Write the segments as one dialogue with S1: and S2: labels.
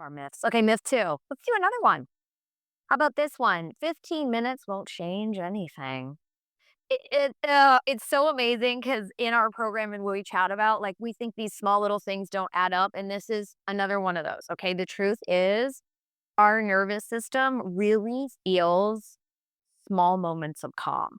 S1: our myths. Okay, myth two. Let's do another one. How about this one? 15 minutes won't change anything. It's so amazing because in our program and what we chat about, like we think these small little things don't add up, and this is another one of those. Okay, the truth is our nervous system really feels small moments of calm.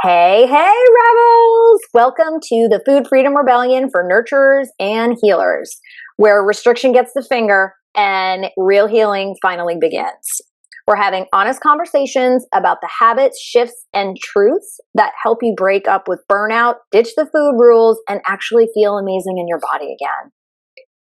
S2: Hey, rebels! Welcome to the Food Freedom Rebellion for nurturers and healers, where restriction gets the finger and real healing finally begins. We're having honest conversations about the habits, shifts, and truths that help you break up with burnout, ditch the food rules, and actually feel amazing in your body again.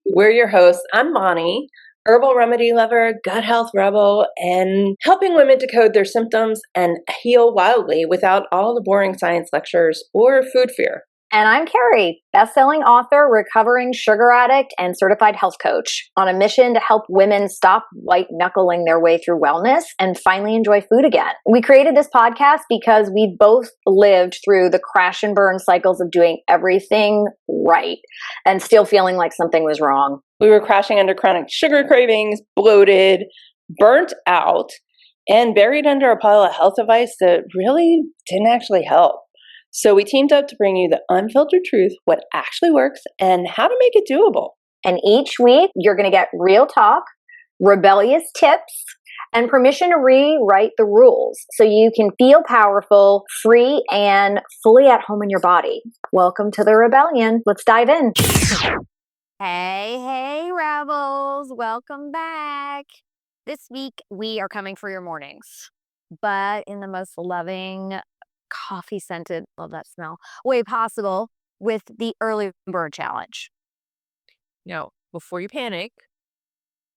S3: We're your hosts. I'm Monty, herbal remedy lover, gut health rebel, and helping women decode their symptoms and heal wildly without all the boring science lectures or food fear.
S2: And I'm Carrie, best-selling author, recovering sugar addict, and certified health coach on a mission to help women stop white-knuckling their way through wellness and finally enjoy food again. We created this podcast because we both lived through the crash and burn cycles of doing everything right and still feeling like something was wrong.
S3: We were crashing under chronic sugar cravings, bloated, burnt out, and buried under a pile of health advice that really didn't actually help. So we teamed up to bring you the unfiltered truth, what actually works, and how to make it doable.
S2: And each week, you're going to get real talk, rebellious tips, and permission to rewrite the rules so you can feel powerful, free, and fully at home in your body. Welcome to the rebellion. Let's dive in.
S1: Hey, rebels. Welcome back. This week, we are coming for your mornings, but in the most loving, coffee scented, love that smell, way possible with the early bird challenge.
S4: Now, before you panic,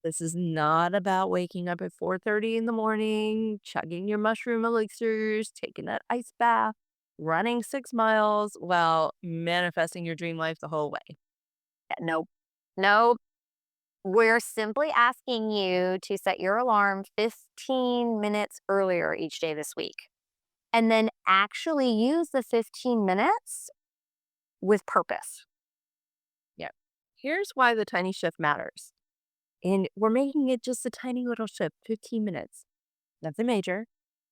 S4: this is not about waking up at 4:30 in the morning, chugging your mushroom elixirs, taking that ice bath, running 6 miles while manifesting your dream life the whole way.
S1: Nope. We're simply asking you to set your alarm 15 minutes earlier each day this week. And then actually use the 15 minutes with purpose.
S4: Yeah. Here's why the tiny shift matters. And we're making it just a tiny little shift, 15 minutes. Nothing major,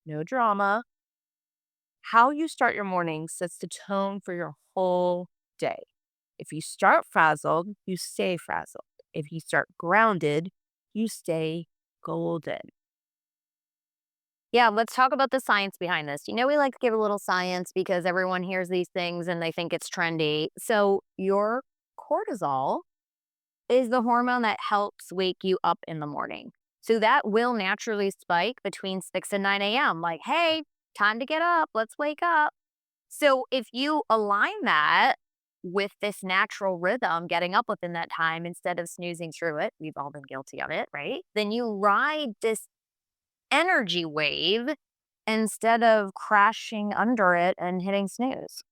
S4: no drama. How you start your morning sets the tone for your whole day. If you start frazzled, you stay frazzled. If you start grounded, you stay golden.
S1: Yeah, let's talk about the science behind this. We like to give a little science because everyone hears these things and they think it's trendy. So your cortisol is the hormone that helps wake you up in the morning. So that will naturally spike between 6 and 9 a.m. Like, hey, time to get up. Let's wake up. So if you align that with this natural rhythm, getting up within that time instead of snoozing through it, we've all been guilty of it, right? Then you ride this energy wave instead of crashing under it and hitting snooze.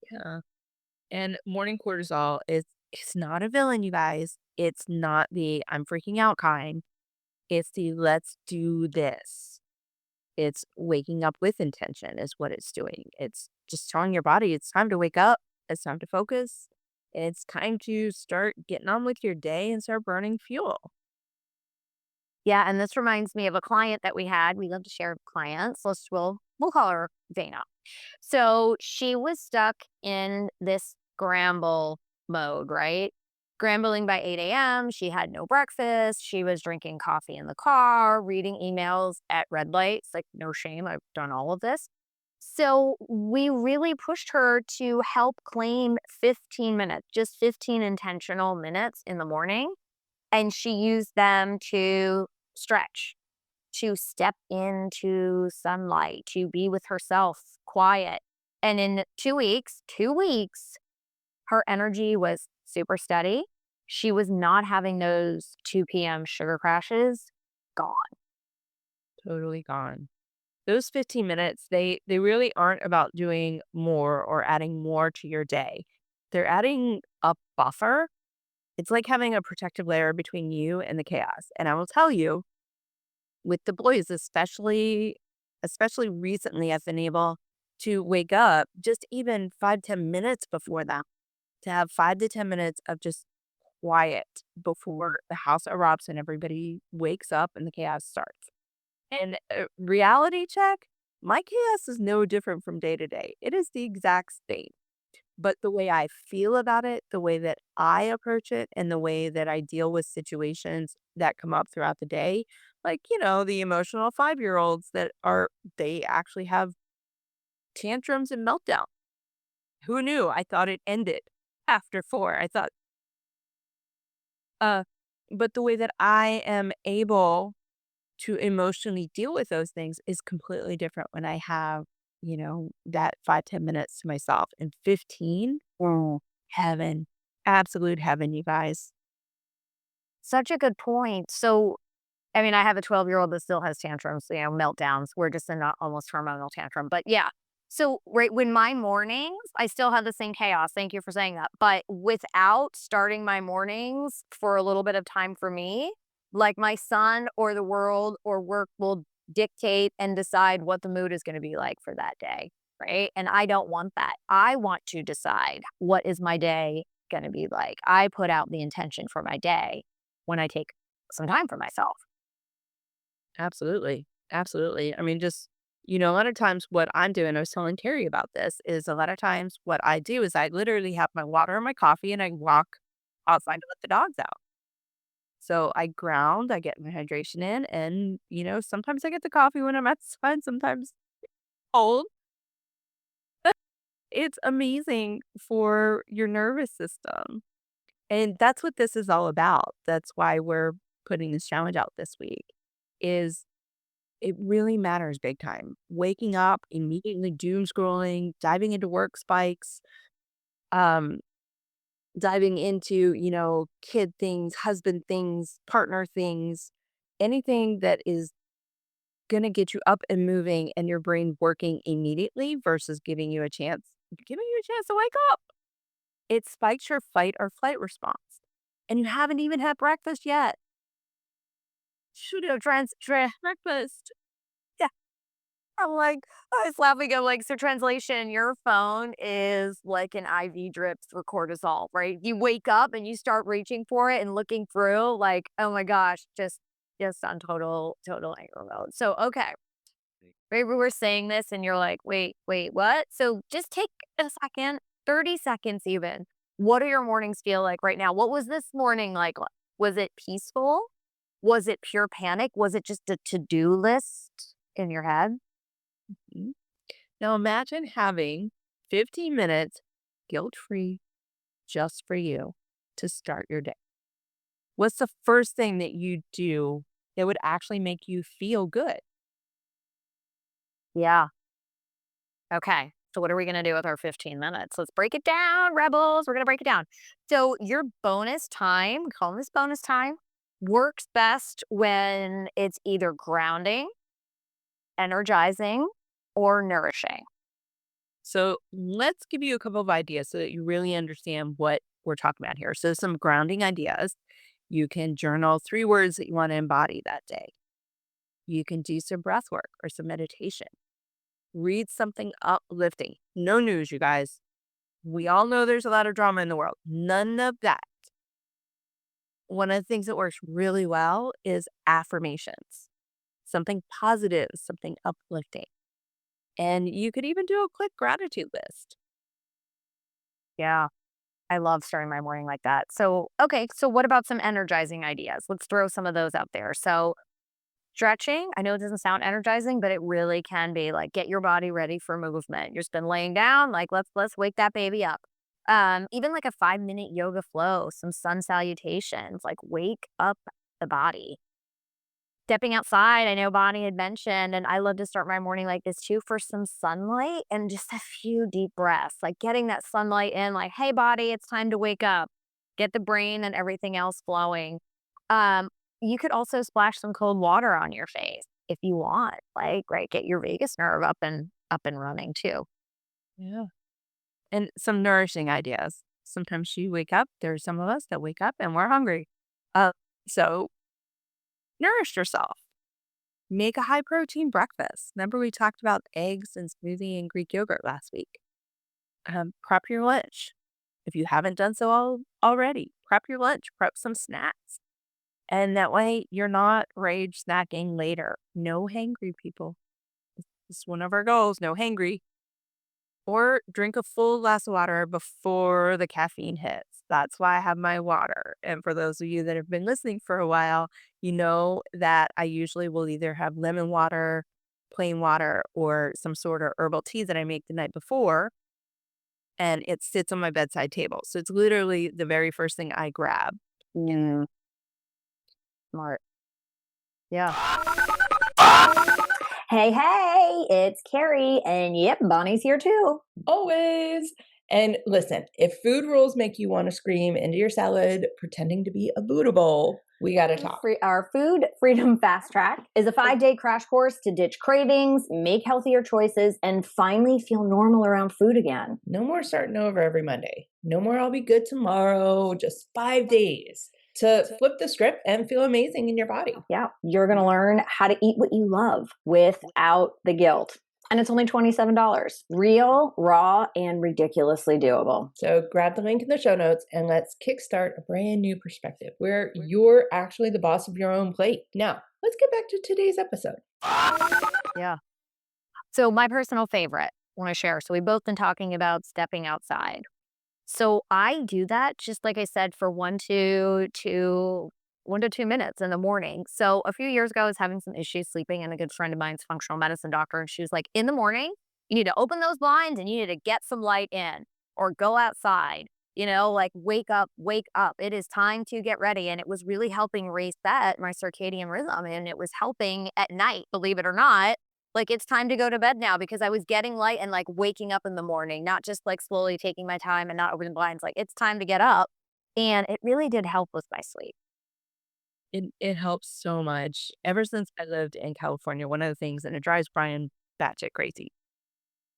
S4: Yeah. And morning cortisol it's not a villain, you guys. It's not the I'm freaking out kind. It's the let's do this. It's waking up with intention is what it's doing. It's just telling your body it's time to wake up. It's time to focus. It's time to start getting on with your day and start burning fuel.
S1: Yeah, and this reminds me of a client that we had. We love to share clients. We'll call her Dana. So she was stuck in this scramble mode, right? Scrambling by 8 a.m. She had no breakfast. She was drinking coffee in the car, reading emails at red lights. Like, no shame. I've done all of this. So we really pushed her to help claim 15 minutes, just 15 intentional minutes in the morning. And she used them to stretch, to step into sunlight, to be with herself, quiet. And in 2 weeks, her energy was super steady. She was not having those 2 p.m. sugar crashes. Gone.
S4: Totally gone. Those 15 minutes, they really aren't about doing more or adding more to your day. They're adding a buffer. It's like having a protective layer between you and the chaos. And I will tell you, with the boys, especially recently, I've been able to wake up just even 5-10 minutes before them, to have 5 to 10 minutes of just quiet before the house erupts and everybody wakes up and the chaos starts. And reality check, my chaos is no different from day to day. It is the exact same. But the way I feel about it, the way that I approach it, and the way that I deal with situations that come up throughout the day, like, the emotional 5-year-olds they actually have tantrums and meltdown. Who knew? I thought it ended after 4. I thought, uh, but the way that I am able to emotionally deal with those things is completely different when I have, that 5-10 minutes to myself. And 15, oh, heaven, absolute heaven, you guys.
S1: Such a good point. So, I mean, I have a 12-year-old that still has tantrums, meltdowns. We're just in a almost hormonal tantrum. But yeah. So, right when my mornings, I still have the same chaos. Thank you for saying that. But without starting my mornings for a little bit of time for me, like my son or the world or work will dictate and decide what the mood is going to be like for that day. Right. And I don't want that. I want to decide what is my day going to be like. I put out the intention for my day when I take some time for myself.
S4: Absolutely. Absolutely. I mean, just, a lot of times what I'm doing, I was telling Terry about this, is a lot of times what I do is I literally have my water and my coffee and I walk outside to let the dogs out. So I ground, I get my hydration in, and, sometimes I get the coffee when I'm outside, sometimes cold. It's amazing for your nervous system. And that's what this is all about. That's why we're putting this challenge out this week is it really matters big time. Waking up, immediately doom scrolling, diving into work spikes, um, diving into, kid things, husband things, partner things, anything that is going to get you up and moving and your brain working immediately versus giving you a chance to wake up. It spikes your fight or flight response. And you haven't even had breakfast yet. Should have breakfast. Yeah. I'm like, I was laughing. I'm like, so translation, your phone is like an IV drip for cortisol, right? You wake up and you start reaching for it and looking through, like, oh my gosh, just on total anger mode. So okay. Maybe we're saying this and you're like, wait, what? So just take a second, 30 seconds even. What do your mornings feel like right now? What was this morning like? Was it peaceful? Was it pure panic? Was it just a to-do list in your head? Mhm. Now imagine having 15 minutes guilt free just for you to start your day. What's the first thing that you do that would actually make you feel good?
S1: Yeah. Okay. So what are we going to do with our 15 minutes? Let's break it down, rebels. We're going to break it down. So your bonus time, we call this bonus time, works best when it's either grounding, energizing, or nourishing.
S4: So let's give you a couple of ideas so that you really understand what we're talking about here. So some grounding ideas. You can journal 3 words that you want to embody that day. You can do some breath work or some meditation. Read something uplifting. No news, you guys. We all know there's a lot of drama in the world. None of that. One of the things that works really well is affirmations. Something positive, something uplifting. And you could even do a quick gratitude list.
S1: Yeah. I love starting my morning like that. So, okay. So what about some energizing ideas? Let's throw some of those out there. So stretching, I know it doesn't sound energizing, but it really can be like get your body ready for movement. You've just been laying down, like let's wake that baby up. Even like a 5-minute yoga flow, some sun salutations, like wake up the body. Stepping outside, I know Bonnie had mentioned, and I love to start my morning like this too for some sunlight and just a few deep breaths, like getting that sunlight in, like, hey, body, it's time to wake up, get the brain and everything else flowing. Um, you could also splash some cold water on your face if you want, like, right, get your vagus nerve up and running too.
S4: Yeah. And some nourishing ideas. Sometimes you wake up, there's some of us that wake up and we're hungry. So nourish yourself. Make a high protein breakfast. Remember, we talked about eggs and smoothie and Greek yogurt last week. Prep your lunch. If you haven't done so already, prep your lunch, prep some snacks. And that way you're not rage snacking later. No hangry people. It's one of our goals, no hangry. Or drink a full glass of water before the caffeine hits. That's why I have my water. And for those of you that have been listening for a while, you know that I usually will either have lemon water, plain water, or some sort of herbal tea that I make the night before. And it sits on my bedside table. So it's literally the very first thing I grab.
S1: Mm, smart. Yeah.
S2: Hey, hey, it's Carrie, and yep, Bonnie's here too.
S3: Always. And listen, if food rules make you want to scream into your salad pretending to be a Buddha bowl, we got to talk.
S2: Our Food Freedom Fast Track is a 5-day crash course to ditch cravings, make healthier choices, and finally feel normal around food again.
S3: No more starting over every Monday. No more I'll be good tomorrow. Just 5 days to flip the script and feel amazing in your body.
S2: Yeah, you're going to learn how to eat what you love without the guilt. And it's only $27. Real, raw, and ridiculously doable.
S3: So grab the link in the show notes and let's kickstart a brand new perspective where you're actually the boss of your own plate. Now, let's get back to today's episode.
S1: Yeah. So my personal favorite I want to share. So we've both been talking about stepping outside. So I do that, just like I said, for 1 to 2 minutes in the morning. So a few years ago, I was having some issues sleeping, and a good friend of mine's a functional medicine doctor, and she was like, in the morning, you need to open those blinds and you need to get some light in or go outside, like wake up, wake up. It is time to get ready. And it was really helping reset my circadian rhythm, and it was helping at night, believe it or not. Like, it's time to go to bed now, because I was getting light and like waking up in the morning, not just like slowly taking my time and not opening blinds. Like, it's time to get up. And it really did help with my sleep.
S4: It helps so much. Ever since I lived in California, one of the things, and it drives Brian batshit crazy,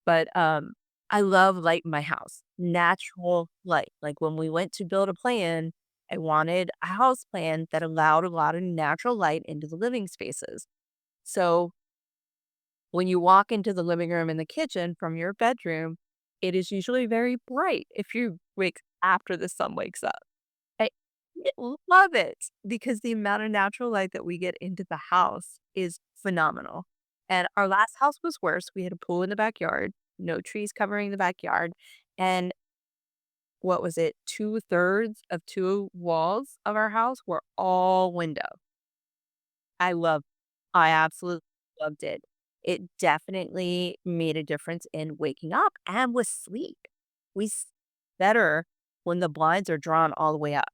S4: but I love light in my house, natural light. Like when we went to build a plan, I wanted a house plan that allowed a lot of natural light into the living spaces. So when you walk into the living room and the kitchen from your bedroom, it is usually very bright if you wake after the sun wakes up. I love it because the amount of natural light that we get into the house is phenomenal. And our last house was worse. We had a pool in the backyard, no trees covering the backyard. And what was it? 2/3 of two walls of our house were all window. I love I absolutely loved it. It definitely made a difference in waking up and with sleep. We better when the blinds are drawn all the way up,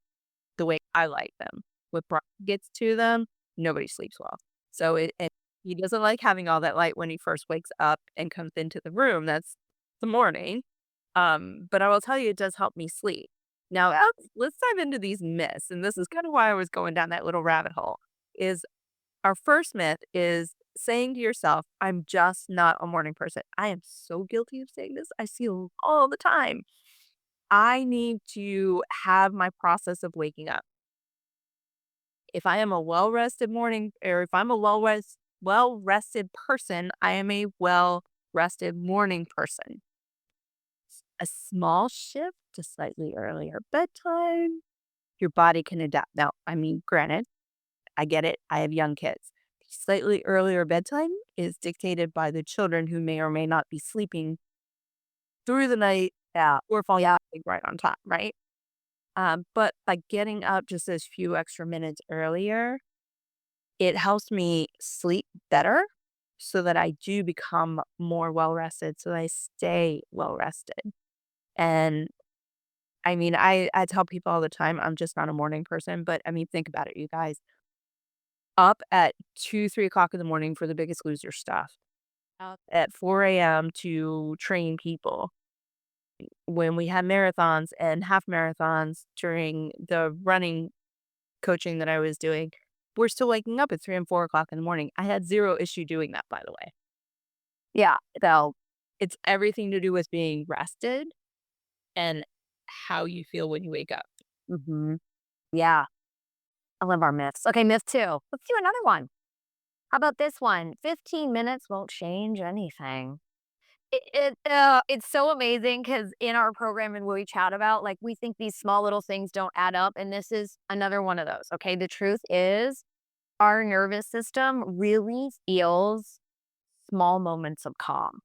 S4: the way I like them. When Brian gets to them, nobody sleeps well. So and he doesn't like having all that light when he first wakes up and comes into the room. That's the morning. But I will tell you, it does help me sleep. Now, let's dive into these myths. And this is kind of why I was going down that little rabbit hole. Is our first myth is saying to yourself, I'm just not a morning person. I am so guilty of saying this. I see it all the time. I need to have my process of waking up. If I am a well rested morning, or if I'm a well rested person, I am a well rested morning person. A small shift to slightly earlier bedtime, your body can adapt. Now, I mean, granted, I get it. I have young kids. Slightly earlier bedtime is dictated by the children who may or may not be sleeping through the night, or falling asleep right on top, right? But by getting up just those few extra minutes earlier, it helps me sleep better so that I do become more well rested, so that I stay well rested. And I mean, I tell people all the time, I'm just not a morning person, but I mean, think about it, you guys. Up at 2, 3 o'clock in the morning for the Biggest Loser stuff. Up at 4 a.m. to train people. When we had marathons and half marathons during the running coaching that I was doing, we're still waking up at 3 and 4 o'clock in the morning. I had zero issue doing that, by the way.
S1: Yeah. So,
S4: It's everything to do with being rested and how you feel when you wake up.
S1: yeah, I love our myths. Okay, myth two. Let's do another one. How about this one? 15 minutes won't change anything. It's so amazing because in our program and what we chat about, like, we think these small little things don't add up, and this is another one of those, okay? The truth is our nervous system really feels small moments of calm.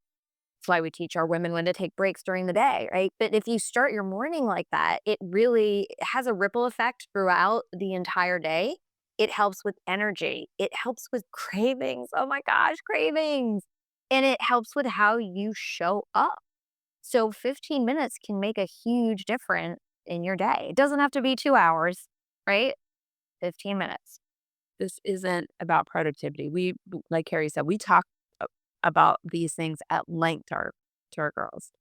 S1: That's why we teach our women when to take breaks during the day, right? But if you start your morning like that, it really has a ripple effect throughout the entire day. It helps with energy. It helps with cravings. Oh my gosh, cravings. And it helps with how you show up. So 15 minutes can make a huge difference in your day. It doesn't have to be 2 hours, right? 15 minutes.
S4: This isn't about productivity. Like Carrie said, we talk about these things at length to our girls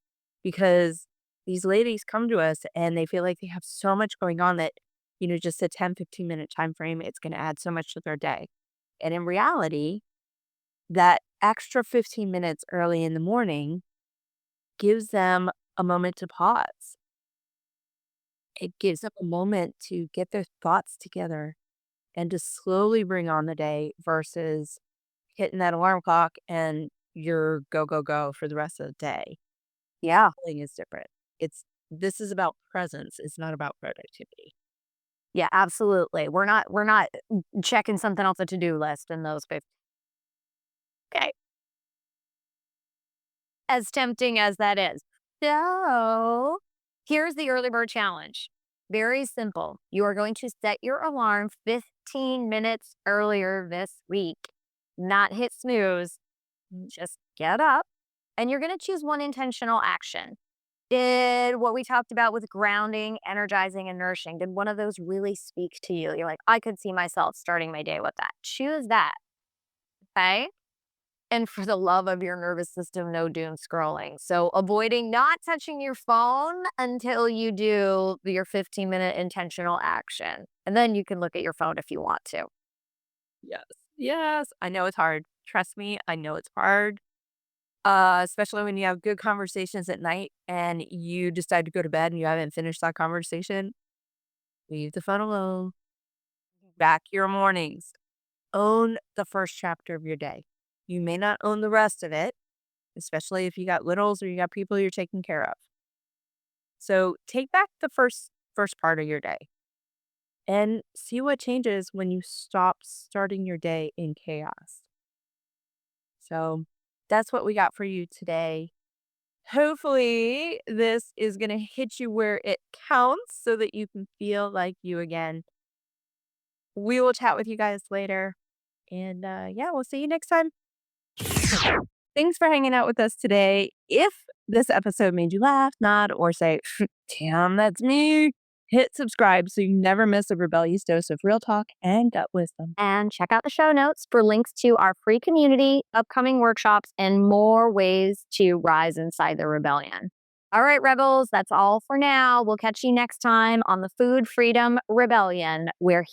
S4: because these ladies come to us and they feel like they have so much going on that, just a 10-15 minute time frame, it's going to add so much to their day. And in reality, that extra 15 minutes early in the morning gives them a moment to pause. It gives them a moment to get their thoughts together and to slowly bring on the day versus hitting that alarm clock and you're go, go, go for the rest of the day.
S1: Yeah.
S4: Feeling is different. This is about presence. It's not about productivity.
S1: Yeah, absolutely. We're not checking something off the to-do list in those 15. Okay. As tempting as that is. So, here's the early bird challenge. Very simple. You are going to set your alarm 15 minutes earlier this week. Not hit snooze. Just get up and you're going to choose one intentional action. Did what we talked about with grounding, energizing, and nourishing, did one of those really speak to you? You're like, I could see myself starting my day with that. Choose that. Okay. And for the love of your nervous system, no doom scrolling. So avoiding not touching your phone until you do your 15-minute intentional action. And then you can look at your phone if you want to.
S4: Yes. Yes. I know it's hard. Trust me, I know it's hard. Especially when you have good conversations at night and you decide to go to bed and you haven't finished that conversation. Leave the phone alone. Back your mornings. Own the first chapter of your day. You may not own the rest of it, especially if you got littles or you got people you're taking care of. So take back the first part of your day and see what changes when you stop starting your day in chaos. So that's what we got for you today. Hopefully, this is going to hit you where it counts so that you can feel like you again. We will chat with you guys later. And yeah, we'll see you next time. Thanks for hanging out with us today. If this episode made you laugh, nod, or say, damn, that's me, hit subscribe so you never miss a rebellious dose of real talk and gut wisdom.
S1: And check out the show notes for links to our free community, upcoming workshops, and more ways to rise inside the rebellion. All right, rebels, that's all for now. We'll catch you next time on the Food Freedom Rebellion, where